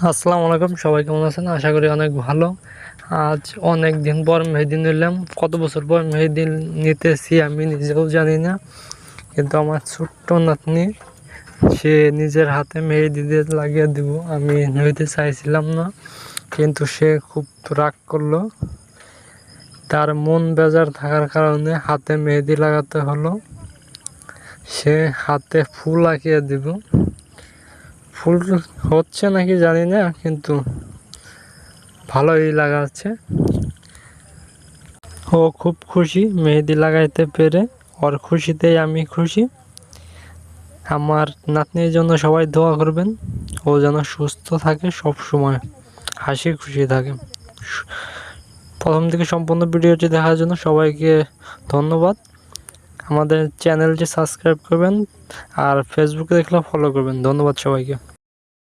আসসালামু আলাইকুম, সবাই কেমন আছেন? আশা করি অনেক ভালো। আজ অনেক দিন পর মেহেদি নিলাম। কত বছর পর মেহেদি নিতেছি আমি নিজেও জানি না, কিন্তু আমার ছোট্ট নাতনি সে নিজের হাতে মেহেদি দিয়ে লাগিয়ে দিব। আমি নিতে চাইছিলাম না, কিন্তু সে খুব রাগ করলো। তার মন বেজার থাকার কারণে হাতে মেহেদি লাগাতে হলো। সে হাতে ফুল আঁকিয়ে দিব। ফুল হচ্ছে নাকি জানি না, কিন্তু ভালোই লাগাচ্ছে। ও খুব খুশি মেহেদি লাগাইতে পেরে। ওর খুশিতেই আমি খুশি। আমার নাতনির জন্য সবাই দোয়া করবেন, ও যেন সুস্থ থাকে, সব সময় হাসি খুশি থাকে। প্রথম থেকে সম্পূর্ণ ভিডিওটি দেখার জন্য সবাইকে ধন্যবাদ। আমাদের চ্যানেলটি সাবস্ক্রাইব করবেন, আর ফেসবুকে দেখলে ফলো করবেন। ধন্যবাদ সবাইকে।